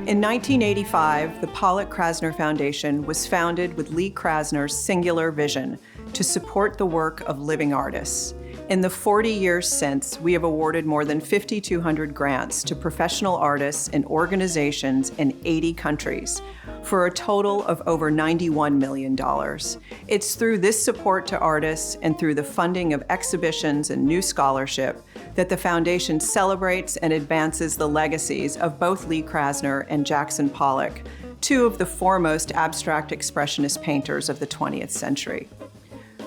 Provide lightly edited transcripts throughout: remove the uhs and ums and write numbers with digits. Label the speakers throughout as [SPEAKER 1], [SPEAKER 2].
[SPEAKER 1] In 1985, the Pollock-Krasner Foundation was founded with Lee Krasner's singular vision to support the work of living artists. In the 40 years since, we have awarded more than 5,200 grants to professional artists and organizations in 80 countries, for a total of over $91 million. It's through this support to artists and through the funding of exhibitions and new scholarship that the Foundation celebrates and advances the legacies of both Lee Krasner and Jackson Pollock, two of the foremost abstract expressionist painters of the 20th century.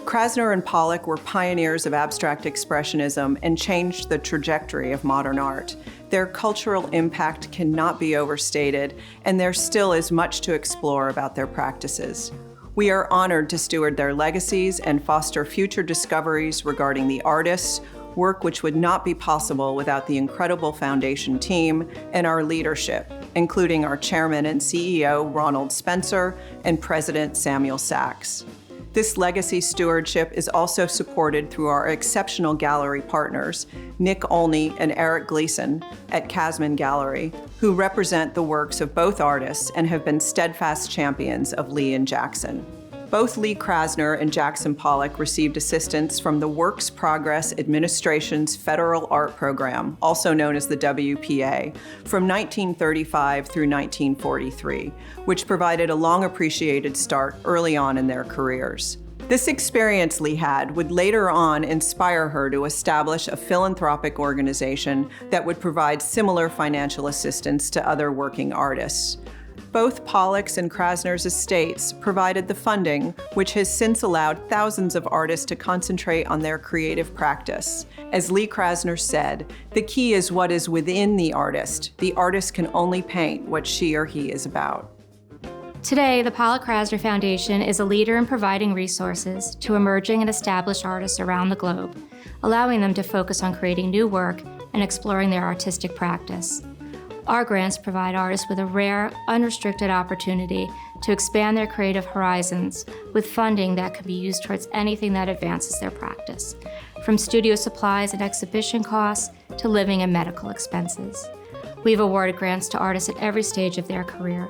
[SPEAKER 1] Krasner and Pollock were pioneers of abstract expressionism and changed the trajectory of modern art. Their cultural impact cannot be overstated, and there still is much to explore about their practices. We are honored to steward their legacies and foster future discoveries regarding the artists, work which would not be possible without the incredible Foundation team and our leadership, including our Chairman and CEO, Ronald Spencer, and President Samuel Sachs. This legacy stewardship is also supported through our exceptional gallery partners, Nick Olney and Eric Gleason at Casman Gallery, who represent the works of both artists and have been steadfast champions of Lee and Jackson. Both Lee Krasner and Jackson Pollock received assistance from the Works Progress Administration's Federal Art Program, also known as the WPA, from 1935 through 1943, which provided a long appreciated start early on in their careers. This experience Lee had would later on inspire her to establish a philanthropic organization that would provide similar financial assistance to other working artists. Both Pollock's and Krasner's estates provided the funding, which has since allowed thousands of artists to concentrate on their creative practice. As Lee Krasner said, the key is what is within the artist. The artist can only paint what she or he is about.
[SPEAKER 2] Today, the Pollock-Krasner Foundation is a leader in providing resources to emerging and established artists around the globe, allowing them to focus on creating new work and exploring their artistic practice. Our grants provide artists with a rare, unrestricted opportunity to expand their creative horizons with funding that can be used towards anything that advances their practice, from studio supplies and exhibition costs to living and medical expenses. We've awarded grants to artists at every stage of their career.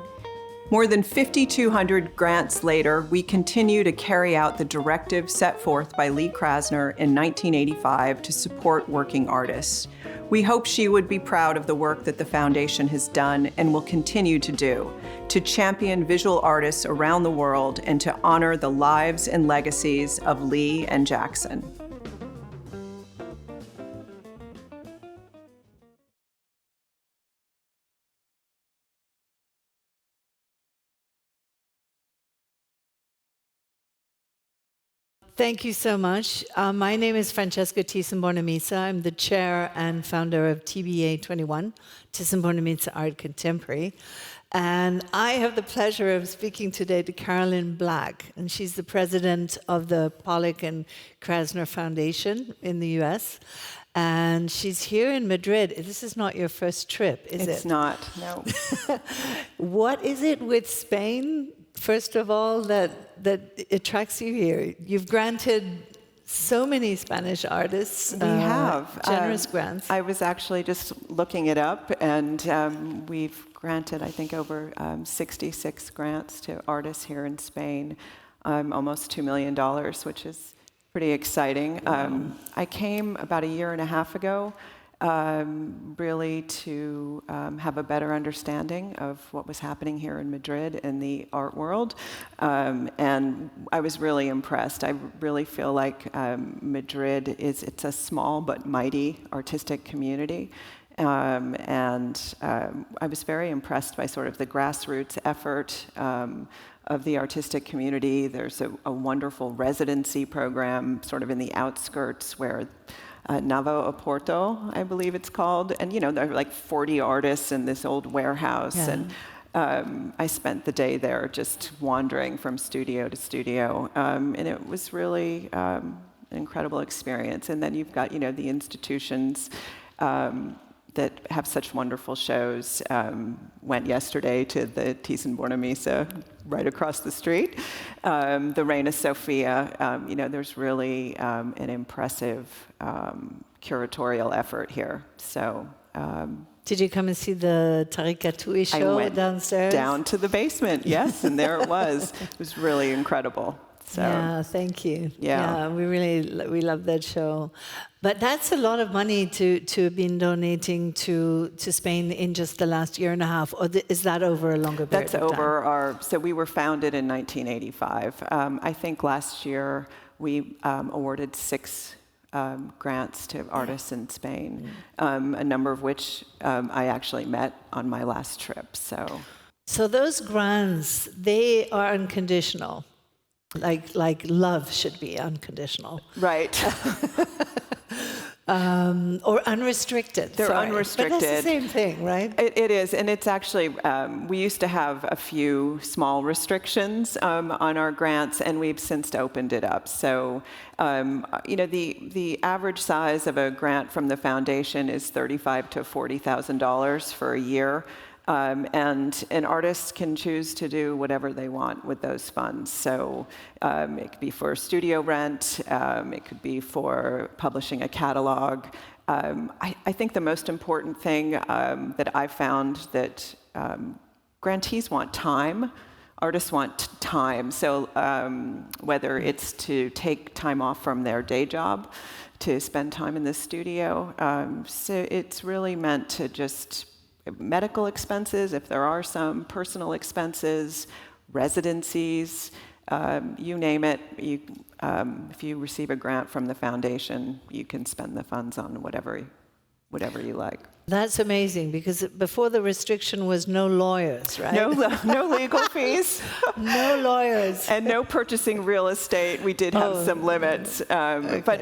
[SPEAKER 1] More than 5,200 grants later, we continue to carry out the directive set forth by Lee Krasner in 1985 to support working artists. We hope she would be proud of the work that the Foundation has done and will continue to do, to champion visual artists around the world and to honor the lives and legacies of Lee and Jackson.
[SPEAKER 3] Thank you so much. My name is Francesca Thyssen-Bornemisza. I'm the chair and founder of TBA 21, Thyssen-Bornemisza Art Contemporary. And I have the pleasure of speaking today to Carolyn Black, and she's the president of the Pollock and Krasner Foundation in the US. And she's here in Madrid. This is not your first trip, is it?
[SPEAKER 1] It's not, no.
[SPEAKER 3] What is it with Spain, first of all, that attracts you here? You've granted so many Spanish artists generous grants.
[SPEAKER 1] I was actually just looking it up, and we've granted, I think, over 66 grants to artists here in Spain, almost $2 million, which is pretty exciting.
[SPEAKER 3] Wow.
[SPEAKER 1] I came about a year and a half ago, really to have a better understanding of what was happening here in Madrid in the art world. And I was really impressed. I really feel like Madrid it's a small but mighty artistic community. And I was very impressed by sort of the grassroots effort of the artistic community. There's a wonderful residency program sort of in the outskirts where Navo Oporto, I believe it's called. And, you know, there are like 40 artists in this old warehouse.
[SPEAKER 3] Yeah.
[SPEAKER 1] And I spent the day there just wandering from studio to studio. And it was really an incredible experience. And then you've got, you know, the institutions that have such wonderful shows. Went yesterday to the Thyssen-Bornemisza right across the street. The Reina Sofia, there's really an impressive curatorial effort here. So.
[SPEAKER 3] Did you come and see the Tarikatui show
[SPEAKER 1] I went
[SPEAKER 3] downstairs?
[SPEAKER 1] Down to the basement, yes, and there it was. It was really incredible. So,
[SPEAKER 3] yeah, thank you.
[SPEAKER 1] Yeah.
[SPEAKER 3] We love that show. But that's a lot of money to have been donating to Spain in just the last year and a half, or is that over a longer period of time?
[SPEAKER 1] So we were founded in 1985. I think last year we awarded 6 grants to artists in Spain, a number of which I actually met on my last trip.
[SPEAKER 3] So those grants, they are unconditional. Like love should be unconditional.
[SPEAKER 1] Right.
[SPEAKER 3] Or unrestricted.
[SPEAKER 1] They're unrestricted.
[SPEAKER 3] But that's the same thing, right?
[SPEAKER 1] It is, and it's actually, we used to have a few small restrictions on our grants, and we've since opened it up. So, the average size of a grant from the foundation is $35,000 to $40,000 for a year. And an artist can choose to do whatever they want with those funds. So it could be for studio rent, it could be for publishing a catalog. I think the most important thing that I've found that grantees want time, artists want time. So whether it's to take time off from their day job, to spend time in the studio, so it's really meant to just medical expenses, if there are some, personal expenses, residencies, you name it. If you receive a grant from the foundation, you can spend the funds on whatever you like.
[SPEAKER 3] That's amazing, because before the restriction was no lawyers, right?
[SPEAKER 1] No legal fees.
[SPEAKER 3] No lawyers.
[SPEAKER 1] And no purchasing real estate. We did have some limits.
[SPEAKER 3] Okay.
[SPEAKER 1] But,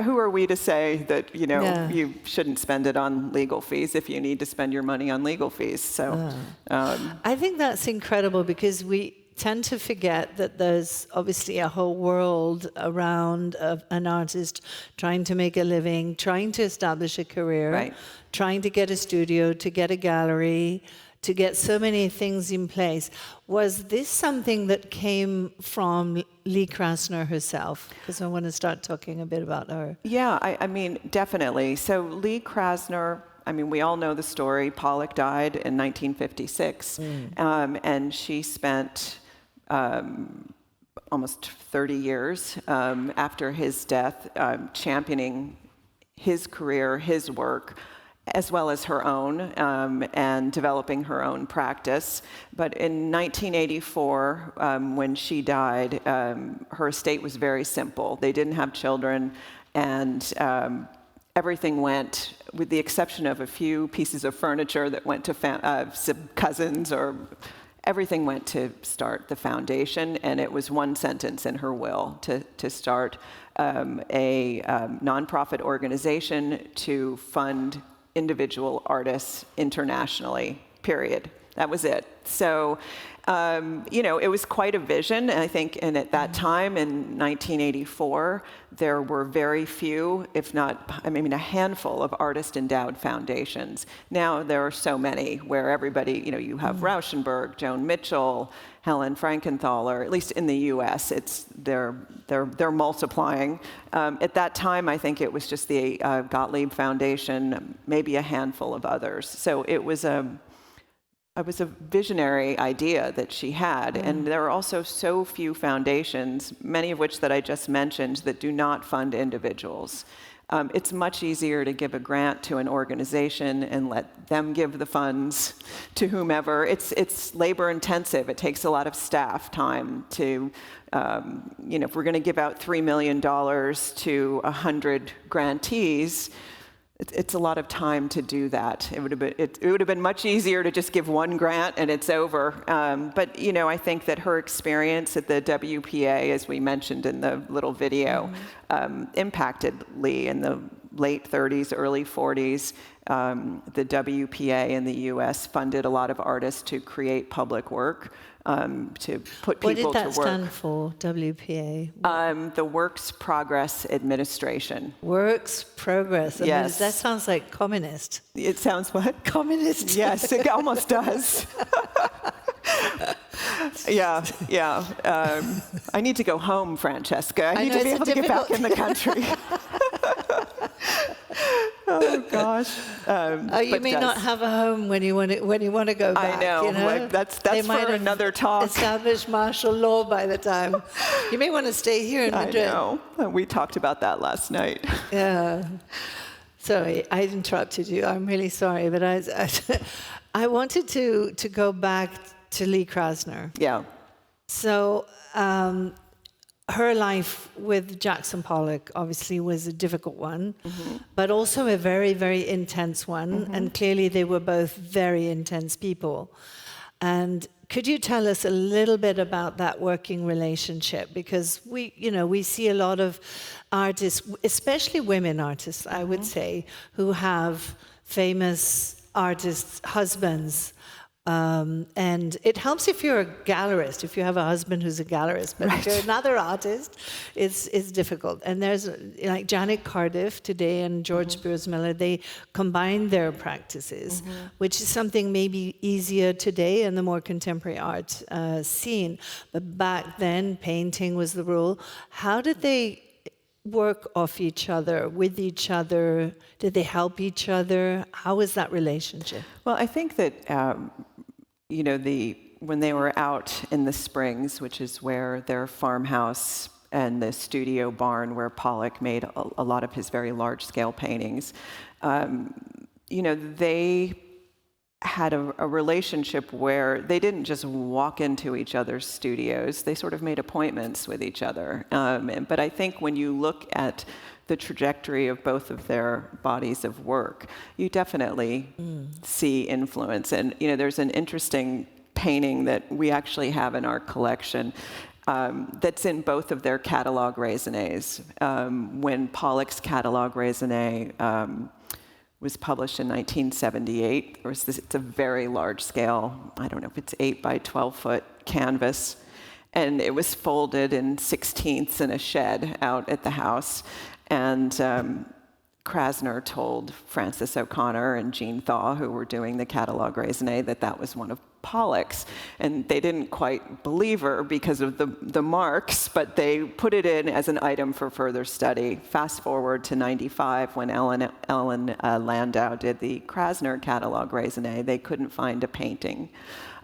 [SPEAKER 1] who are we to say that, you shouldn't spend it on legal fees if you need to spend your money on legal fees? So,
[SPEAKER 3] I think that's incredible, because we tend to forget that there's obviously a whole world around of an artist trying to make a living, trying to establish a career,
[SPEAKER 1] right,
[SPEAKER 3] trying to get a studio, to get a gallery, to get so many things in place. Was this something that came from Lee Krasner herself? Because I want to start talking a bit about her.
[SPEAKER 1] Yeah, I mean, definitely. So Lee Krasner, we all know the story. Pollock died in 1956, and she spent almost 30 years after his death championing his career, his work, as well as her own, and developing her own practice. But in 1984, when she died, her estate was very simple. They didn't have children, and everything went, with the exception of a few pieces of furniture that went to some cousins, or everything went to start the foundation, and it was one sentence in her will to start a nonprofit organization to fund individual artists internationally, period. That was it. So, it was quite a vision, I think, and at that time, in 1984, there were very few, if not, a handful of artist-endowed foundations. Now there are so many, where everybody, you have Rauschenberg, Joan Mitchell, Helen Frankenthaler, at least in the U.S., they're multiplying. At that time, I think it was just the Gottlieb Foundation, maybe a handful of others. So it was a visionary idea that she had, and there are also so few foundations, many of which that I just mentioned, that do not fund individuals. It's much easier to give a grant to an organization and let them give the funds to whomever. It's labor intensive. It takes a lot of staff time to, if we're going to give out $3 million to 100 grantees, it's a lot of time to do that. It would have been much easier to just give one grant and it's over. But I think that her experience at the WPA, as we mentioned in the little video, impacted Lee, and late 30s, early 40s. The WPA in the U.S. funded a lot of artists to create public work, to put people to work.
[SPEAKER 3] What did that stand for, WPA?
[SPEAKER 1] The Works Progress Administration.
[SPEAKER 3] Works Progress. I
[SPEAKER 1] Yes.
[SPEAKER 3] mean, that sounds like communist.
[SPEAKER 1] It sounds what?
[SPEAKER 3] Communist.
[SPEAKER 1] Yes, it almost does. Yeah. I need to go home, Francesca. I need to be able to get back in the country. Oh gosh.
[SPEAKER 3] You may not have a home when you want to go back.
[SPEAKER 1] I know.
[SPEAKER 3] You know?
[SPEAKER 1] Like, that's
[SPEAKER 3] They
[SPEAKER 1] for
[SPEAKER 3] might have
[SPEAKER 1] another talk.
[SPEAKER 3] established martial law by the time. You may want to stay here in Madrid.
[SPEAKER 1] I know. We talked about that last night.
[SPEAKER 3] Yeah. Sorry, I interrupted you. I'm really sorry, but I wanted to go back to Lee Krasner.
[SPEAKER 1] Yeah.
[SPEAKER 3] So her life with Jackson Pollock obviously was a difficult one, but also a very, very intense one. And clearly they were both very intense people. And could you tell us a little bit about that working relationship? Because we see a lot of artists, especially women artists, I would say, who have famous artists' husbands. And it helps if you're a gallerist, if you have a husband who's a gallerist. But if you're another artist, it's difficult. And there's like Janet Cardiff today and George Spears Miller, they combine their practices, which is something maybe easier today in the more contemporary art scene. But back then, painting was the rule. How did they work off each other, with each other? Did they help each other? How was that relationship?
[SPEAKER 1] Well, I think that when they were out in the Springs, which is where their farmhouse and the studio barn where Pollock made a lot of his very large-scale paintings, they had a relationship where they didn't just walk into each other's studios. They sort of made appointments with each other. But I think when you look at the trajectory of both of their bodies of work, you definitely see influence. And there's an interesting painting that we actually have in our collection that's in both of their catalog raisonnés. When Pollock's catalog raisonné was published in 1978, it's a very large scale, I don't know if it's 8 by 12 foot canvas, and it was folded in 16ths in a shed out at the house. And Krasner told Frances O'Connor and Jean Thaw, who were doing the catalog raisonné, that was one of Pollock's. And they didn't quite believe her because of the marks, but they put it in as an item for further study. Fast forward to 95, when Ellen Landau did the Krasner catalog raisonné, they couldn't find a painting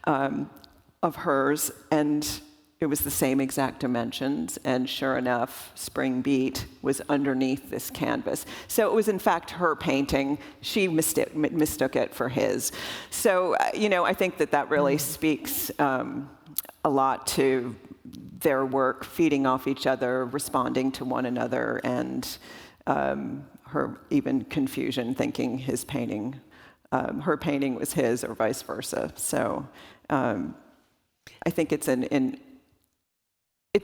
[SPEAKER 1] of hers, and it was the same exact dimensions, and sure enough, Spring Beat was underneath this canvas. So it was in fact her painting. She mistook it for his. So, I think that really speaks a lot to their work, feeding off each other, responding to one another, and her even confusion, thinking his painting, her painting was his or vice versa. So I think it's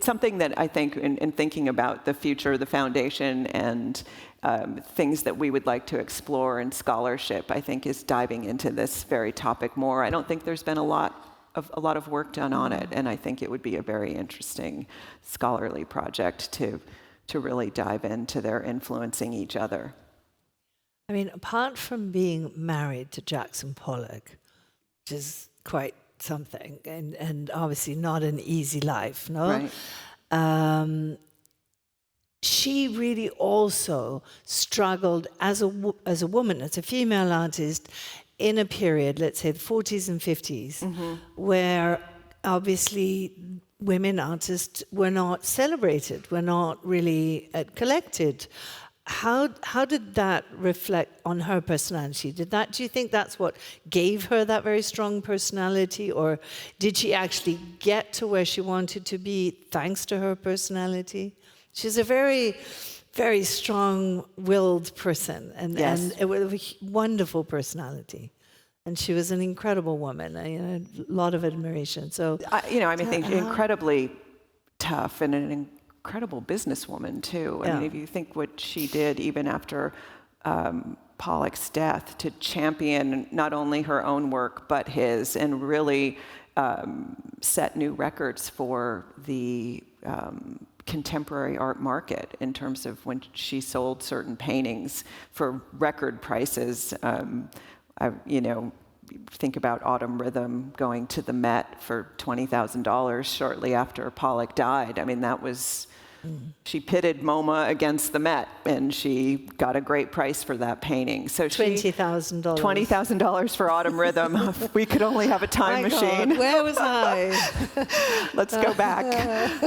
[SPEAKER 1] something that I think in thinking about the future of the foundation and things that we would like to explore in scholarship, I think is diving into this very topic more. I don't think there's been a lot of work done on it, and I think it would be a very interesting scholarly project to really dive into their influencing each other.
[SPEAKER 3] I mean, apart from being married to Jackson Pollock, which is quite something, and obviously not an easy life, no? Right. She really also struggled as a woman, as a female artist, in a period, let's say the 40s and 50s, where obviously women artists were not celebrated, were not really collected. How did that reflect on her personality? Do you think that's what gave her that very strong personality, or did she actually get to where she wanted to be thanks to her personality? She's a very, very strong-willed person, and with a wonderful personality. And she was an incredible woman. A lot of admiration. So
[SPEAKER 1] I think incredibly tough and an incredible businesswoman too. I mean, if you think what she did even after Pollock's death to champion not only her own work, but his, and really set new records for the contemporary art market in terms of when she sold certain paintings for record prices. Think about Autumn Rhythm going to the Met for $20,000 shortly after Pollock died. I mean, that was... She pitted MoMA against the Met, and she got a great price for that painting. So
[SPEAKER 3] $20,000.
[SPEAKER 1] $20,000 for Autumn Rhythm. If we could only have a time machine.
[SPEAKER 3] God, where was I?
[SPEAKER 1] Let's go back.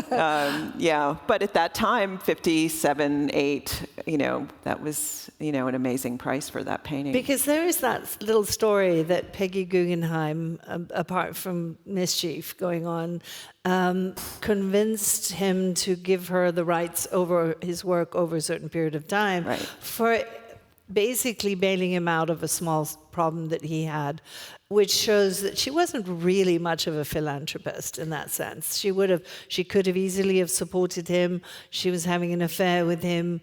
[SPEAKER 1] But at that time, 57, 8, that was, an amazing price for that painting.
[SPEAKER 3] Because there is that little story that Peggy Guggenheim, apart from mischief going on, convinced him to give her the rights over his work over a certain period of time,
[SPEAKER 1] right,
[SPEAKER 3] for basically bailing him out of a small problem that he had, which shows that she wasn't really much of a philanthropist in that sense. She could have easily have supported him. She was having an affair with him,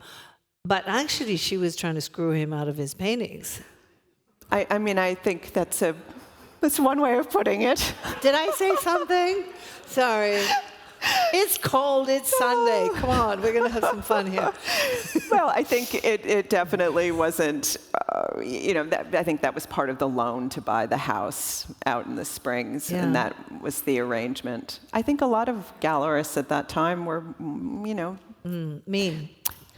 [SPEAKER 3] but actually she was trying to screw him out of his paintings.
[SPEAKER 1] I think that's one way of putting it.
[SPEAKER 3] Did I say something? Sorry. It's cold, it's Sunday. Come on, we're going to have some fun here.
[SPEAKER 1] Well, I think it definitely wasn't, I think that was part of the loan to buy the house out in the Springs, and that was the arrangement. I think a lot of gallerists at that time were,
[SPEAKER 3] mean.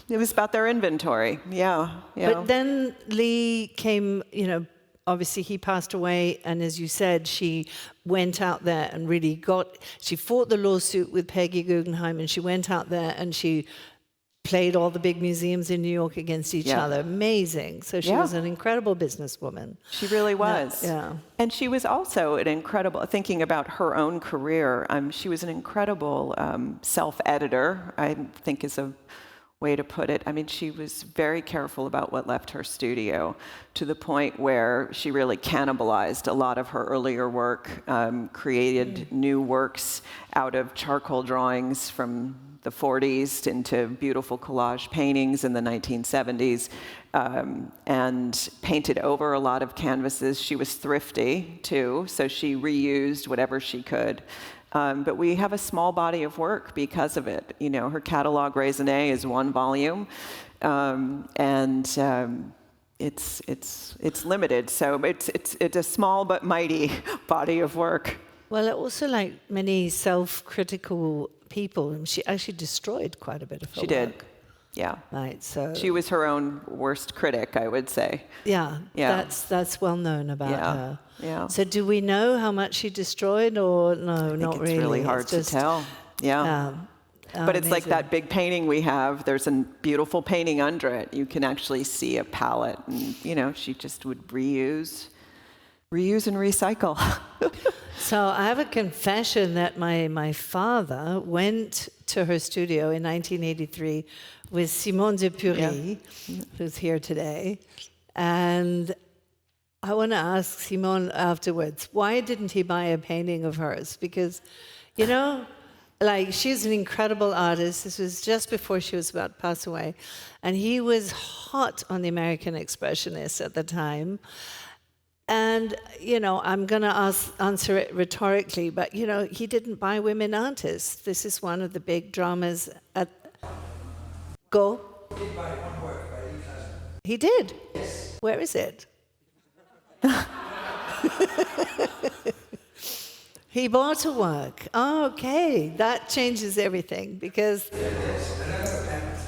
[SPEAKER 1] It was about their inventory, yeah.
[SPEAKER 3] But then Lee came, obviously he passed away, and as you said, she went out there and really she fought the lawsuit with Peggy Guggenheim, and she went out there and she played all the big museums in New York against each other. Amazing. So she was an incredible businesswoman.
[SPEAKER 1] She really was.
[SPEAKER 3] Yeah.
[SPEAKER 1] And she was also an incredible, thinking about her own career, she was an incredible self-editor, I think is a way to put it. She was very careful about what left her studio, to the point where she really cannibalized a lot of her earlier work, created new works out of charcoal drawings from the 40s into beautiful collage paintings in the 1970s, and painted over a lot of canvases. She was thrifty, too, so she reused whatever she could. But we have a small body of work because of it. Her catalog raisonné is 1 volume, and it's limited. So it's a small but mighty body of work.
[SPEAKER 3] Well, also, like many self-critical people, she actually destroyed quite a bit of her work.
[SPEAKER 1] She did. Yeah.
[SPEAKER 3] Right. So
[SPEAKER 1] she was her own worst critic, I would say.
[SPEAKER 3] Yeah. That's well known about her.
[SPEAKER 1] Yeah.
[SPEAKER 3] So do we know how much she destroyed, or no? Not really.
[SPEAKER 1] It's really hard to tell. Yeah. But it's like that big painting we have. There's a beautiful painting under it. You can actually see a palette, and she just would reuse and recycle.
[SPEAKER 3] So I have a confession that my father went to her studio in 1983 with Simone de Pury, who's here today, and I want to ask Simone afterwards, why didn't he buy a painting of hers? Because, she's an incredible artist. This was just before she was about to pass away, and he was hot on the American Expressionists at the time. And, I'm going to answer it rhetorically, but, he didn't buy women artists. This is one of the big dramas at... Go.
[SPEAKER 4] He did buy one work by Lee Krasner.
[SPEAKER 3] He did?
[SPEAKER 4] Yes.
[SPEAKER 3] Where is it? He bought a work. Oh, okay. That changes everything, because...
[SPEAKER 4] Yes. Another event,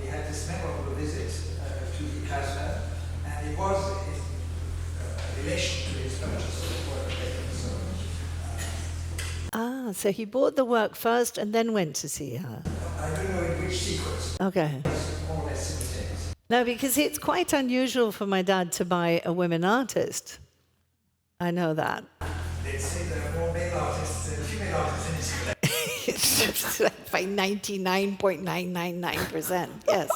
[SPEAKER 4] we had this memorable visit to Lee Krasner, and it was in relation to his purchase of the work.
[SPEAKER 3] So he bought the work first and then went to see her.
[SPEAKER 4] I don't know in which sequence.
[SPEAKER 3] Okay.
[SPEAKER 4] It's more or less simultaneous.
[SPEAKER 3] No, because it's quite unusual for my dad to buy a women artist. I know that.
[SPEAKER 4] They'd say there are more male artists than female artists in his collection.
[SPEAKER 3] It's just like by 99.999%, yes.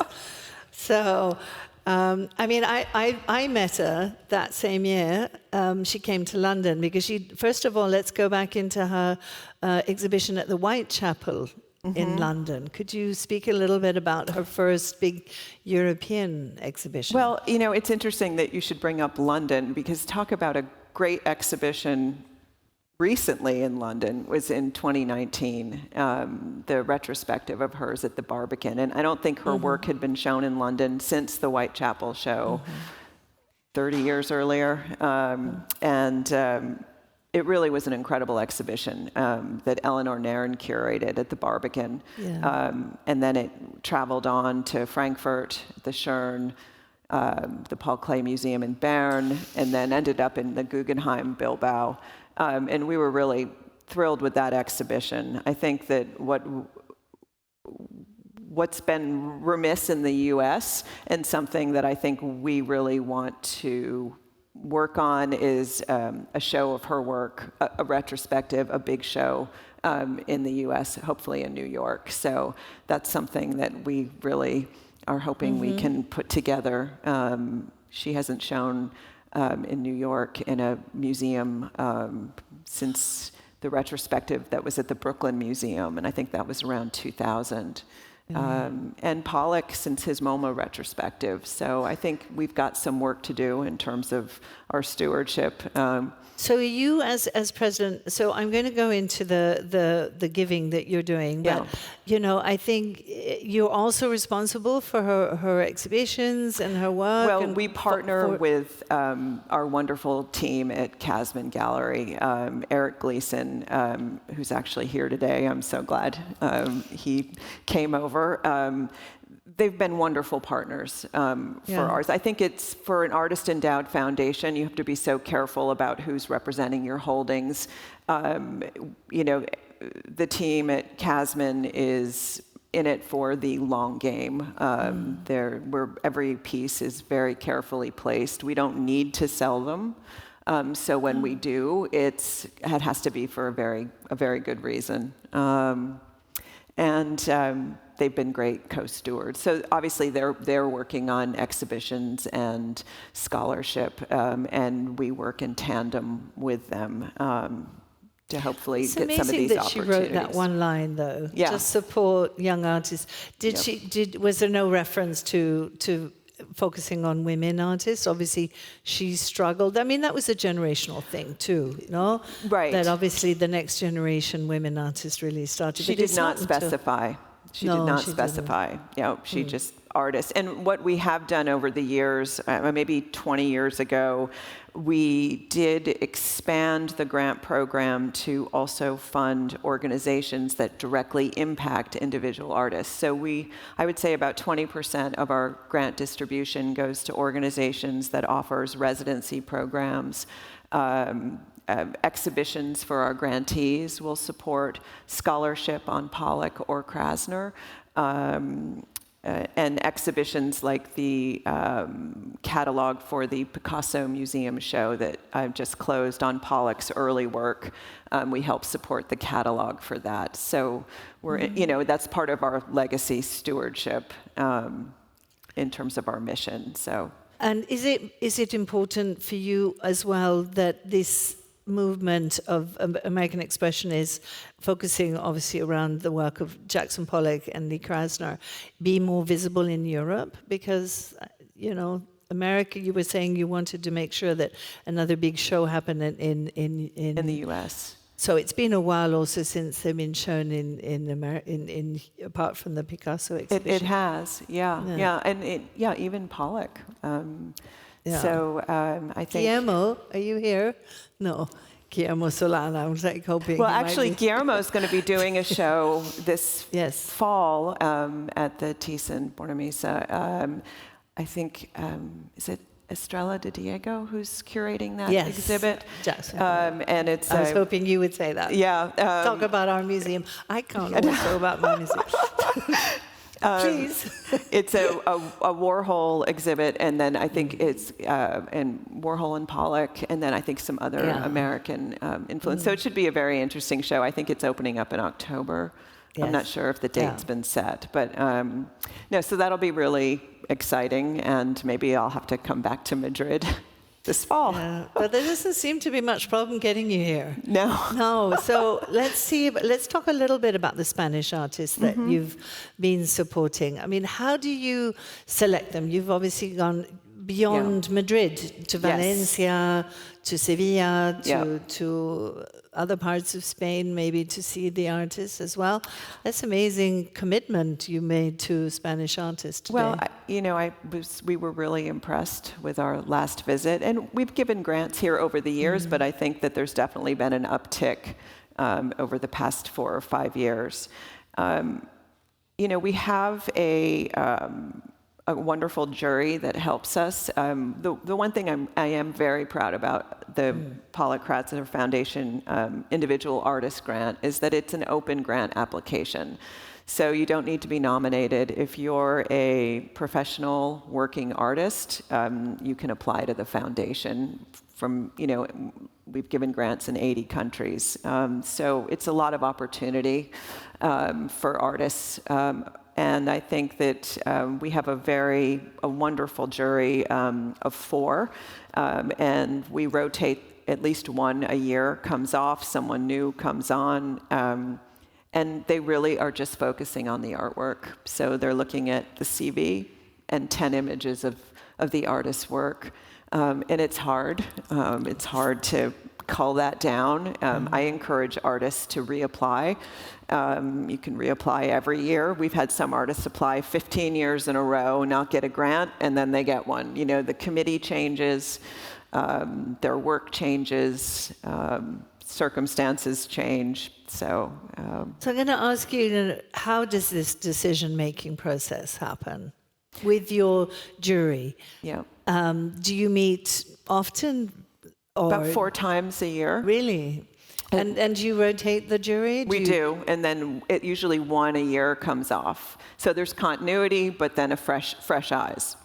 [SPEAKER 3] So, I met her that same year. She came to London because first of all, let's go back into her exhibition at the Whitechapel in London. Could you speak a little bit about her first big European exhibition?
[SPEAKER 1] Well, you know, it's interesting that you should bring up London, because talk about a great exhibition recently in London was in 2019, the retrospective of hers at the Barbican. And I don't think her work had been shown in London since the Whitechapel show 30 years earlier. It really was an incredible exhibition that Eleanor Nairn curated at the Barbican.
[SPEAKER 3] Yeah.
[SPEAKER 1] And then it traveled on to Frankfurt, the Schern, the Paul Klee Museum in Bern, and then ended up in the Guggenheim Bilbao. And we were really thrilled with that exhibition. I think that what's been remiss in the US, and something that I think we really want to work on, is a show of her work, a retrospective, a big show in the US, hopefully in New York. So that's something that we really are hoping we can put together. She hasn't shown in New York in a museum since the retrospective that was at the Brooklyn Museum, and I think that was around 2000. And Pollock since his MoMA retrospective. So I think we've got some work to do in terms of our stewardship.
[SPEAKER 3] So you as president, so I'm going to go into the giving that you're doing, but you know, I think you're also responsible for her exhibitions and her work.
[SPEAKER 1] Well,
[SPEAKER 3] and
[SPEAKER 1] we partner with our wonderful team at Casman Gallery. Eric Gleason, who's actually here today, I'm so glad he came over. They've been wonderful partners for ours. I think it's, for an artist-endowed foundation, you have to be so careful about who's representing your holdings. You know, the team at Casman is in it for the long game. Where every piece is very carefully placed. We don't need to sell them. So when we do, it has to be for a very good reason. They've been great co-stewards. So obviously they're working on exhibitions and scholarship, and we work in tandem with them to hopefully get some of these opportunities. It's amazing that she wrote
[SPEAKER 3] that one line, though.
[SPEAKER 1] Yeah.
[SPEAKER 3] Just support young artists. Was there no reference to focusing on women artists? Obviously, she struggled. I mean, that was a generational thing too, you know?
[SPEAKER 1] Right.
[SPEAKER 3] That obviously the next generation women artists really started.
[SPEAKER 1] She did not specify. She did not specify. You know, she just artists. And what we have done over the years, maybe 20 years ago, we did expand the grant program to also fund organizations that directly impact individual artists. So I would say about 20% of our grant distribution goes to organizations that offers residency programs, exhibitions for our grantees. Will support scholarship on Pollock or Krasner, and exhibitions like the catalog for the Picasso Museum show that I've just closed on Pollock's early work. We help support the catalog for that. So you know, that's part of our legacy stewardship in terms of our mission. So.
[SPEAKER 3] And is it important for you as well that this movement of American expression is focusing obviously around the work of Jackson Pollock and Lee Krasner, be more visible in Europe? Because, you know, America, you were saying you wanted to make sure that another big show happened in
[SPEAKER 1] the US.
[SPEAKER 3] So it's been a while also since they've been shown in apart from the Picasso exhibition.
[SPEAKER 1] It has, yeah, and even Pollock. So I think
[SPEAKER 3] Guillermo, are you here? No, Guillermo Solana. I was like hoping.
[SPEAKER 1] Well, actually, Guillermo is going to be doing a show this fall at the Thyssen-Bornemisza. I think is it Estrella de Diego who's curating that exhibit?
[SPEAKER 3] Yes.
[SPEAKER 1] And it's.
[SPEAKER 3] I was hoping you would say that.
[SPEAKER 1] Yeah.
[SPEAKER 3] Talk about our museum. I can't always go about my museum. Please.
[SPEAKER 1] It's a Warhol exhibit, and then I think it's and Warhol and Pollock, and then I think some other American influence. So it should be a very interesting show. I think it's opening up in October. Yes. I'm not sure if the date's been set, but no. So that'll be really exciting, and maybe I'll have to come back to Madrid. this fall.
[SPEAKER 3] But there doesn't seem to be much problem getting you here.
[SPEAKER 1] No.
[SPEAKER 3] No. So let's talk a little bit about the Spanish artists that you've been supporting. I mean, how do you select them? You've obviously gone beyond Madrid to Valencia, to Sevilla, to other parts of Spain, maybe to see the artists as well. That's amazing commitment you made to Spanish artists today.
[SPEAKER 1] Well, we were really impressed with our last visit, and we've given grants here over the years, but I think that there's definitely been an uptick over the past 4 or 5 years. We have a wonderful jury that helps us. The one thing I am very proud about the Pollock-Krasner Foundation Individual Artist Grant is that it's an open grant application. So you don't need to be nominated. If you're a professional working artist, you can apply to the foundation. We've given grants in 80 countries. So it's a lot of opportunity for artists. And I think that we have a wonderful jury of 4, and we rotate at least one a year, comes off, someone new comes on, and they really are just focusing on the artwork. So they're looking at the CV and 10 images of the artist's work, and it's hard. It's hard to cull that down. I encourage artists to reapply. You can reapply every year. We've had some artists apply 15 years in a row, not get a grant, and then they get one. The committee changes, their work changes, circumstances change. So
[SPEAKER 3] I'm going to ask you, how does this decision-making process happen with your jury?
[SPEAKER 1] Yeah.
[SPEAKER 3] Do you meet often?
[SPEAKER 1] About 4 times a year.
[SPEAKER 3] Really? And you rotate the jury?
[SPEAKER 1] We do, and then usually one a year comes off. So there's continuity, but then a fresh eyes.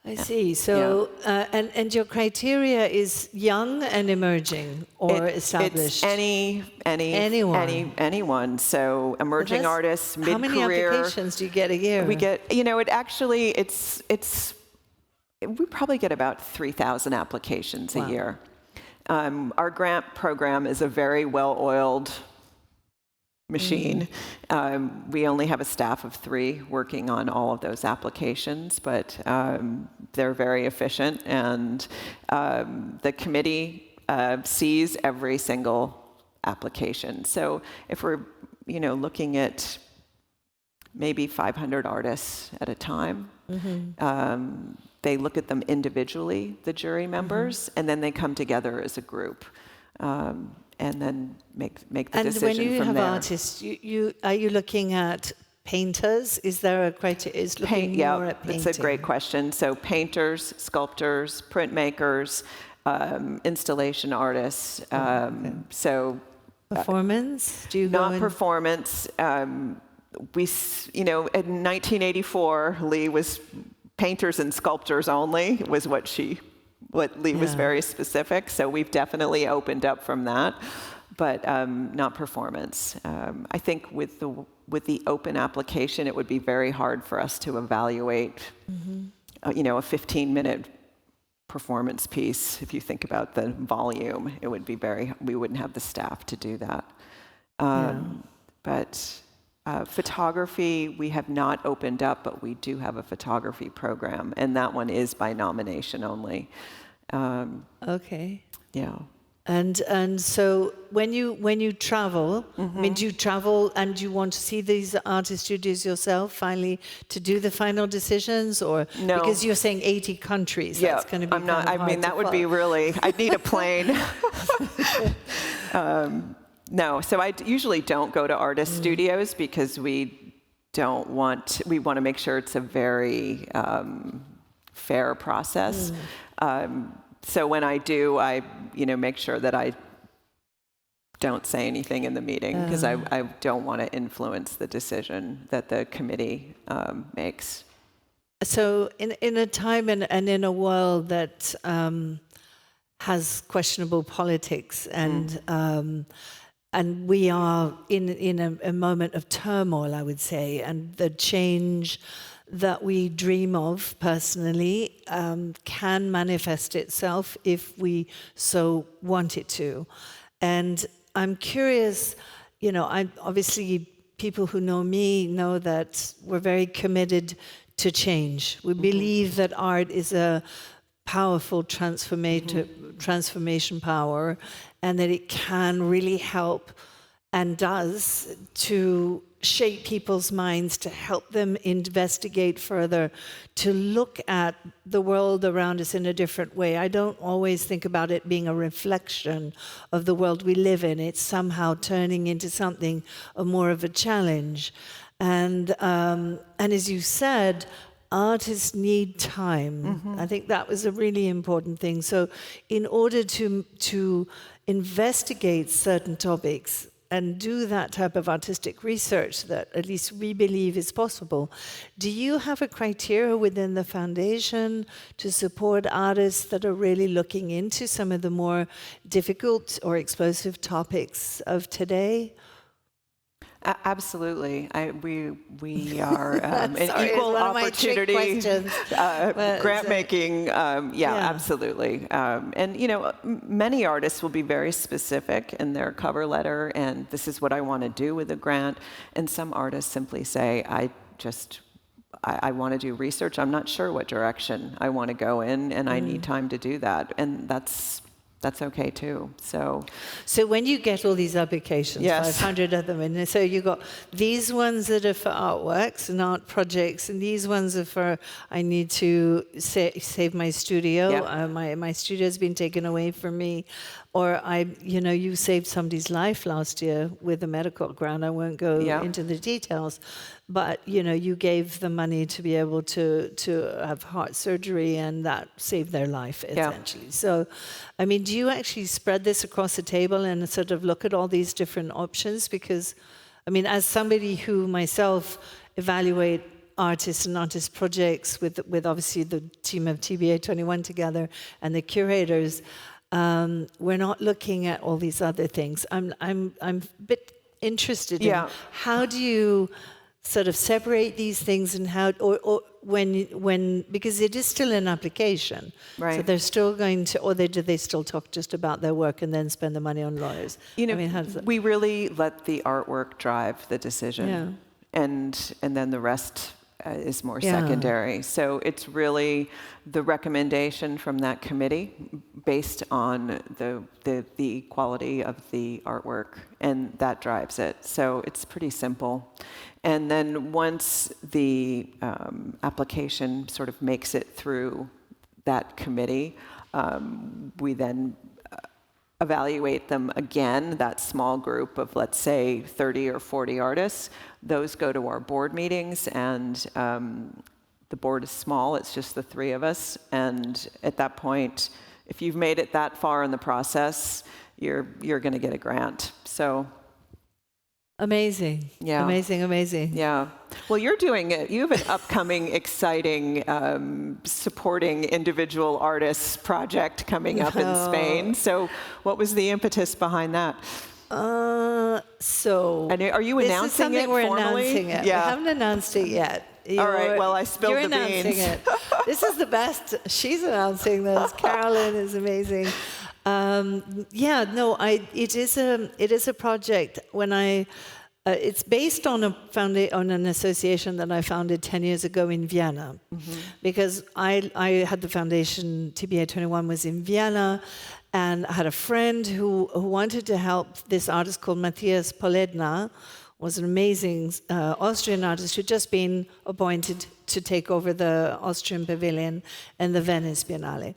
[SPEAKER 3] I see. So, and your criteria is young and emerging, or established?
[SPEAKER 1] It's anyone. So emerging artists, mid-career.
[SPEAKER 3] How many applications do you get a year?
[SPEAKER 1] We get, we probably get about 3,000 applications a year. Our grant program is a very well-oiled machine. We only have a staff of 3 working on all of those applications, but they're very efficient, and the committee sees every single application. So if we're, looking at maybe 500 artists at a time, they look at them individually, the jury members, and then they come together as a group, and then make the decision from there. And when you have
[SPEAKER 3] artists, are you looking at painters? Is there a criteria? Is looking more at painting?
[SPEAKER 1] That's a great question. So painters, sculptors, printmakers, installation artists. So
[SPEAKER 3] performance? Do you go
[SPEAKER 1] not performance? In 1984, Lee was painters and sculptors only, was what Lee was very specific. So we've definitely opened up from that, but not performance. I think with the open application, it would be very hard for us to evaluate, a 15-minute performance piece. If you think about the volume, it would be we wouldn't have the staff to do that. But photography, we have not opened up, but we do have a photography program, and that one is by nomination only.
[SPEAKER 3] Okay.
[SPEAKER 1] Yeah.
[SPEAKER 3] And so when you travel, I mean, do you travel and you want to see these artist studios yourself finally to do the final decisions, or
[SPEAKER 1] no? Because
[SPEAKER 3] you're saying 80 countries, that's going to be
[SPEAKER 1] that would be really. I'd need a plane. No, so I usually don't go to artist studios because we want to make sure it's a very fair process. So when I do, I make sure that I don't say anything in the meeting because I don't want to influence the decision that the committee makes.
[SPEAKER 3] So in a time and in a world that has questionable politics and we are in a moment of turmoil, I would say, and the change that we dream of personally can manifest itself if we so want it to. And I'm curious, obviously people who know me know that we're very committed to change. We believe that art is a powerful transformation power, and that it can really help, and does, to shape people's minds, to help them investigate further, to look at the world around us in a different way. I don't always think about it being a reflection of the world we live in. It's somehow turning into something more of a challenge. And as you said, artists need time. I think that was a really important thing. So in order to investigate certain topics and do that type of artistic research that at least we believe is possible, do you have a criteria within the foundation to support artists that are really looking into some of the more difficult or explosive topics of today?
[SPEAKER 1] Absolutely. We are an equal opportunity grant making. Absolutely. And many artists will be very specific in their cover letter, and this is what I want to do with the grant. And some artists simply say, I want to do research. I'm not sure what direction I want to go in, and I need time to do that. And that's okay too. So
[SPEAKER 3] when you get all these applications, 500 of them, and so you got these ones that are for artworks and art projects, and these ones are for, I need to save my studio. My studio's been taken away from me, or you saved somebody's life last year with a medical grant. I won't go into the details, but you gave them money to be able to have heart surgery, and that saved their life essentially. So, do you actually spread this across the table and sort of look at all these different options? Because, as somebody who myself evaluate artists and artist projects with obviously the team of TBA 21 together and the curators, we're not looking at all these other things. I'm a bit interested in how do you sort of separate these things, and how, or when because it is still an application, right? So they're still going to, or do they still talk just about their work and then spend the money on lawyers? How does that?
[SPEAKER 1] We really let the artwork drive the decision, and then the rest is more secondary. So it's really the recommendation from that committee based on the quality of the artwork, and that drives it. So it's pretty simple. And then once the application sort of makes it through that committee, we then evaluate them again, that small group of, let's say, 30 or 40 artists. Those go to our board meetings, and the board is small. It's just the three of us. And at that point, if you've made it that far in the process, you're going to get a grant. So.
[SPEAKER 3] Amazing. Yeah. Amazing.
[SPEAKER 1] Yeah. Well, you're doing it. You have an upcoming, exciting, supporting individual artists project coming up in Spain. So what was the impetus behind that? And are you announcing it formally?
[SPEAKER 3] We're announcing it.
[SPEAKER 1] Yeah.
[SPEAKER 3] We haven't announced it yet.
[SPEAKER 1] All right. Well, I spilled the beans.
[SPEAKER 3] You're announcing it. This is the best. She's announcing this. Carolyn is amazing. It is a project. It's based on an association that I founded 10 years ago in Vienna, because I had the foundation. TBA 21 was in Vienna, and I had a friend who wanted to help this artist called Matthias Poledna. Was an amazing Austrian artist who'd just been appointed to take over the Austrian pavilion and the Venice Biennale.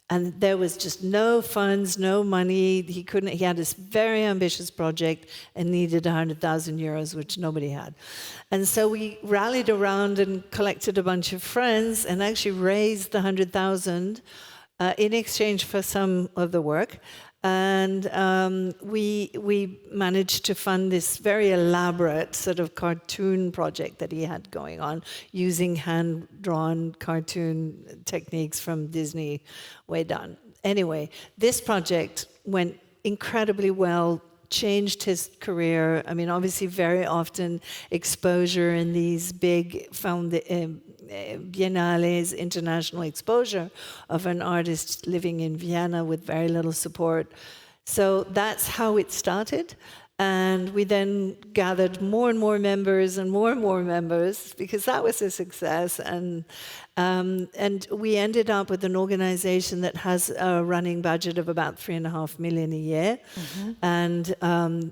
[SPEAKER 3] And there was just no funds, no money. He had this very ambitious project and needed 100,000 euros, which nobody had. And so we rallied around and collected a bunch of friends and actually raised the 100,000 in exchange for some of the work. And we managed to fund this very elaborate sort of cartoon project that he had going on, using hand-drawn cartoon techniques from Disney, way done. Anyway, this project went incredibly well, changed his career. Obviously very often exposure in these big biennales, international exposure of an artist living in Vienna with very little support. So that's how it started. And we then gathered more and more members and more members because that was a success. And we ended up with an organization that has a running budget of about 3.5 million a year. And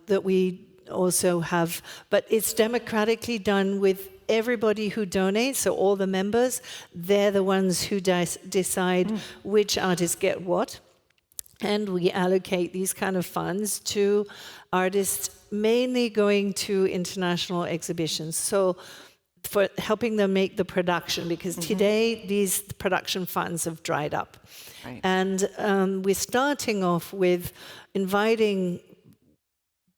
[SPEAKER 3] that we also have, but it's democratically done with everybody who donates, so all the members, they're the ones who decide which artists get what. And we allocate these kind of funds to artists mainly going to international exhibitions. So for helping them make the production, because today these production funds have dried up.
[SPEAKER 1] Right.
[SPEAKER 3] And we're starting off with inviting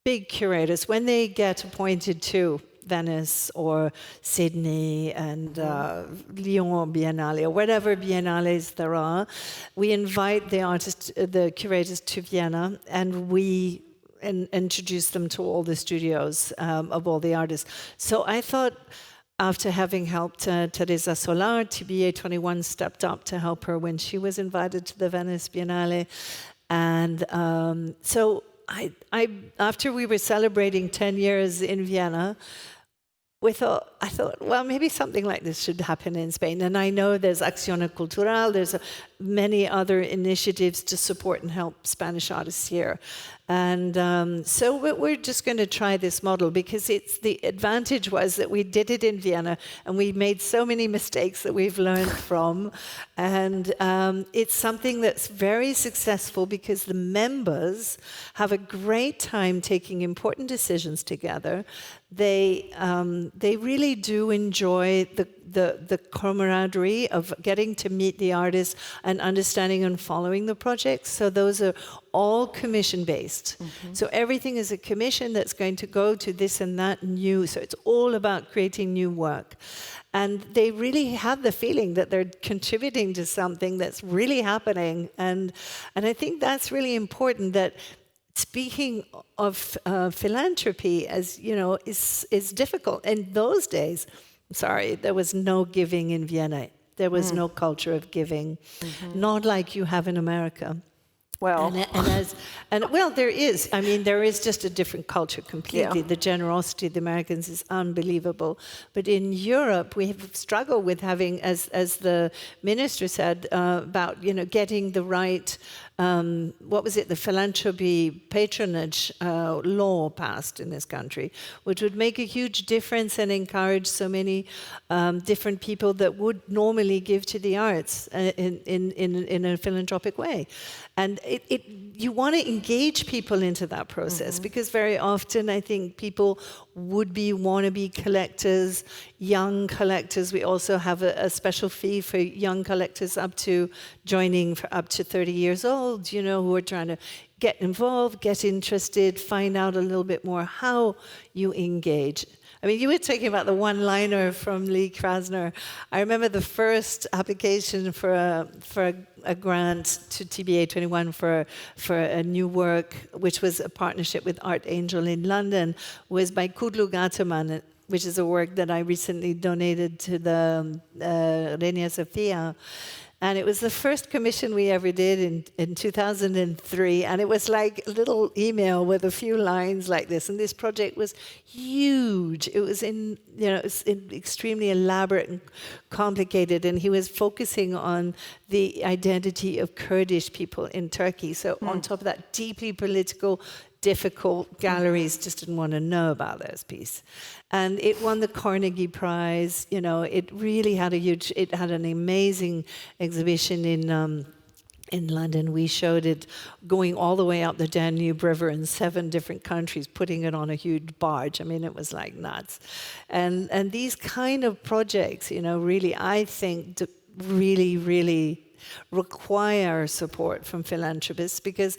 [SPEAKER 3] big curators, when they get appointed to Venice or Sydney and Lyon Biennale or whatever biennales there are, we invite the curators to Vienna, and we introduce them to all the studios of all the artists. So I thought, after having helped Teresa Solar, TBA 21 stepped up to help her when she was invited to the Venice Biennale. And so I after we were celebrating 10 years in Vienna, I thought, well, maybe something like this should happen in Spain. And I know there's Acción Cultural, there's many other initiatives to support and help Spanish artists here. And so we're just going to try this model, because the advantage was that we did it in Vienna and we made so many mistakes that we've learned from. And it's something that's very successful because the members have a great time taking important decisions together. They really do enjoy the camaraderie of getting to meet the artists and understanding and following the projects. So those are all commission-based. So everything is a commission that's going to go to this and that new. So it's all about creating new work. And they really have the feeling that they're contributing to something that's really happening. And I think that's really important, that speaking of philanthropy, as you know, is difficult. In those days, sorry, there was no giving in Vienna. There was no culture of giving, not like you have in America.
[SPEAKER 1] Well,
[SPEAKER 3] well, there is. I mean, there is just a different culture completely.
[SPEAKER 1] Yeah.
[SPEAKER 3] The generosity of the Americans is unbelievable. But in Europe, we have struggled with having, as the minister said, about getting the right. What was it? The philanthropy patronage law passed in this country, which would make a huge difference and encourage so many different people that would normally give to the arts in a philanthropic way. And you want to engage people into that process, because very often I think people would be wannabe collectors, young collectors. We also have a special fee for young collectors up to joining for up to 30 years old, who are trying to get involved, get interested, find out a little bit more how you engage. I mean, you were talking about the one-liner from Lee Krasner. I remember the first application for a grant to TBA 21 for a new work, which was a partnership with Art Angel in London, was by Kudlu Gataman, which is a work that I recently donated to the Reina Sofia. And it was the first commission we ever did in 2003. And it was like a little email with a few lines like this. And this project was huge. It was extremely elaborate and complicated. And he was focusing on the identity of Kurdish people in Turkey. So on top of that, deeply political, difficult, galleries just didn't want to know about this piece. And it won the Carnegie Prize. It really had it had an amazing exhibition in London. We showed it going all the way up the Danube River in 7 different countries, putting it on a huge barge. I mean, it was like nuts. And these kind of projects, really, I think, really, really require support from philanthropists, because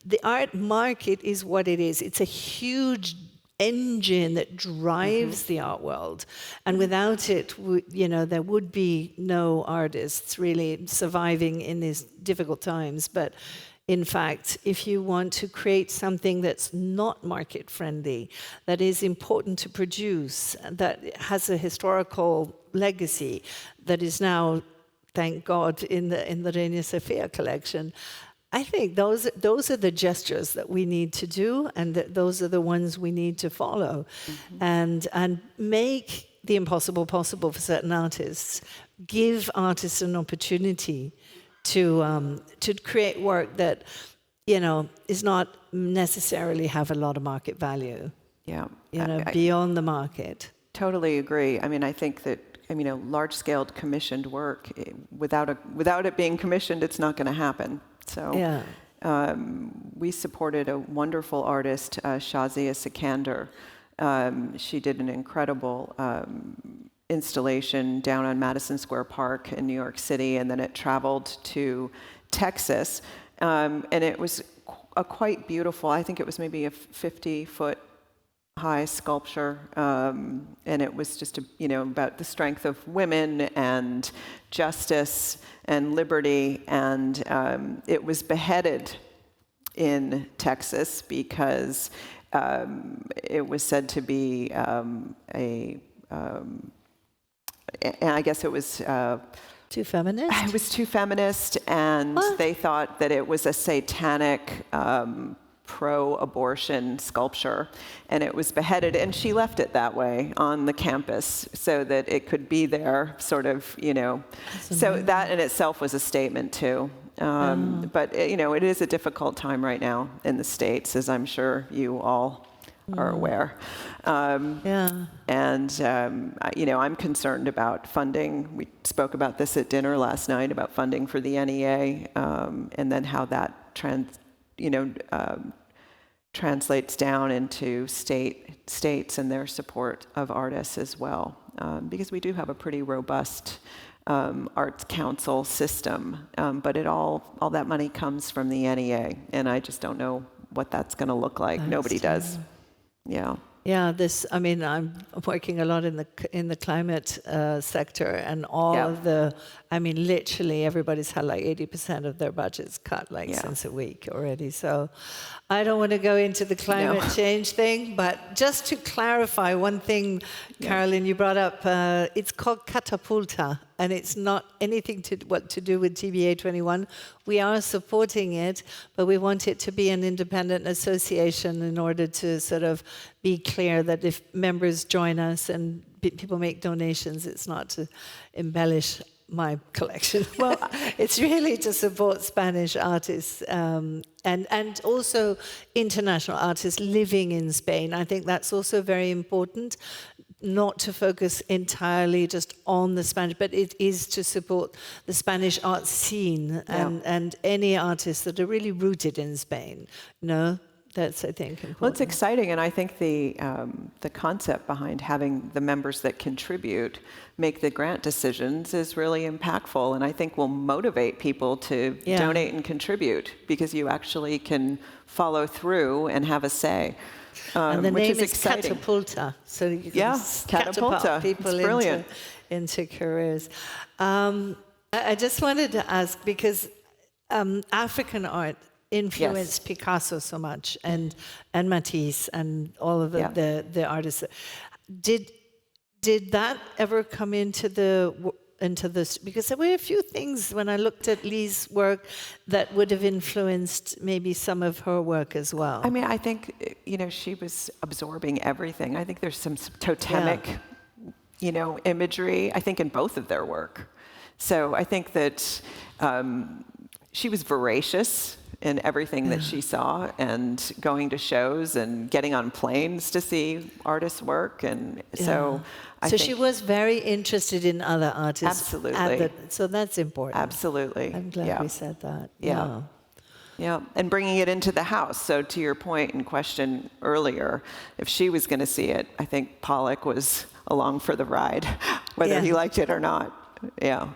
[SPEAKER 3] the art market is what it is. It's a huge engine that drives the art world. And without it, there would be no artists really surviving in these difficult times. But in fact, if you want to create something that's not market friendly, that is important to produce, that has a historical legacy, that is now, thank God, in the Reina Sofia collection, I think those are the gestures that we need to do, and those are the ones we need to follow, and make the impossible possible for certain artists. Give artists an opportunity to create work that, is not necessarily have a lot of market value.
[SPEAKER 1] Yeah,
[SPEAKER 3] Beyond the market.
[SPEAKER 1] Totally agree. I mean, I think that large-scale commissioned work, without it being commissioned, it's not going to happen. So we supported a wonderful artist, Shazia Sikander. She did an incredible installation down on Madison Square Park in New York City, and then it traveled to Texas. And it was a quite beautiful, I think it was maybe a 50-foot high sculpture, and it was just about the strength of women and justice and liberty, and it was beheaded in Texas because it was said to be and I guess it was
[SPEAKER 3] too feminist?
[SPEAKER 1] It was too feminist, and they thought that it was a satanic pro-abortion sculpture, and it was beheaded, and she left it that way on the campus so that it could be there, sort of, So that in itself was a statement too. But it is a difficult time right now in the States, as I'm sure you all are aware. And I'm concerned about funding. We spoke about this at dinner last night, about funding for the NEA, and then how that translates down into states and their support of artists as well, because we do have a pretty robust arts council system, but all that money comes from the NEA, and I just don't know what that's going to look like. Nobody does. Yeah.
[SPEAKER 3] Yeah, I'm working a lot in the climate sector, and all of literally everybody's had like 80% of their budgets cut since a week already. So I don't want to go into the climate change thing, but just to clarify one thing, Carolyn, you brought up, it's called Catapulta, and it's not anything to do with TBA 21. We are supporting it, but we want it to be an independent association in order to sort of be clear that if members join us and people make donations, it's not to embellish my collection. Well, it's really to support Spanish artists and also international artists living in Spain. I think that's also very important, not to focus entirely just on the Spanish, but it is to support the Spanish art scene and any artists that are really rooted in Spain. That's, I think, important.
[SPEAKER 1] Well, it's exciting, and I think the concept behind having the members that contribute make the grant decisions is really impactful, and I think will motivate people to donate and contribute, because you actually can follow through and have a say.
[SPEAKER 3] And the
[SPEAKER 1] which
[SPEAKER 3] name is
[SPEAKER 1] exciting.
[SPEAKER 3] Catapulta, so you can catapult people into careers. I just wanted to ask, because African art influenced Picasso so much, and Matisse, and all of the artists. Did that ever come into this? Because there were a few things when I looked at Lee's work that would have influenced maybe some of her work as well.
[SPEAKER 1] I mean, I think she was absorbing everything. I think there's some totemic, imagery, I think, in both of their work. So I think that she was voracious in everything that she saw, and going to shows and getting on planes to see artists' work, and so I think
[SPEAKER 3] she was very interested in other artists.
[SPEAKER 1] Absolutely.
[SPEAKER 3] So that's important.
[SPEAKER 1] Absolutely.
[SPEAKER 3] I'm glad we said that.
[SPEAKER 1] Yeah, and bringing it into the house. So to your point and question earlier, if she was going to see it, I think Pollock was along for the ride, whether he liked it or not. Yeah.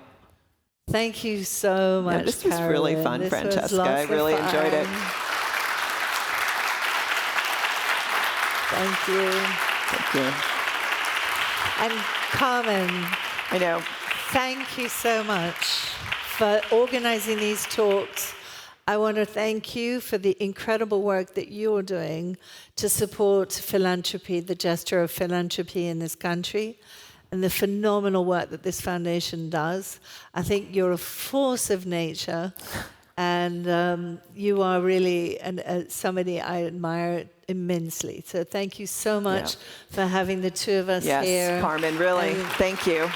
[SPEAKER 3] Thank you so much,
[SPEAKER 1] this was
[SPEAKER 3] Carolyn.
[SPEAKER 1] really fun, Francesca. I really enjoyed it.
[SPEAKER 3] Thank you.
[SPEAKER 1] Thank you.
[SPEAKER 3] And Carmen,
[SPEAKER 1] I know.
[SPEAKER 3] Thank you so much for organizing these talks. I want to thank you for the incredible work that you're doing to support philanthropy, the gesture of philanthropy in this country, and the phenomenal work that this foundation does. I think you're a force of nature, and you are really somebody I admire immensely. So thank you so much for having the two of us here.
[SPEAKER 1] Yes, Carmen, really, thank you.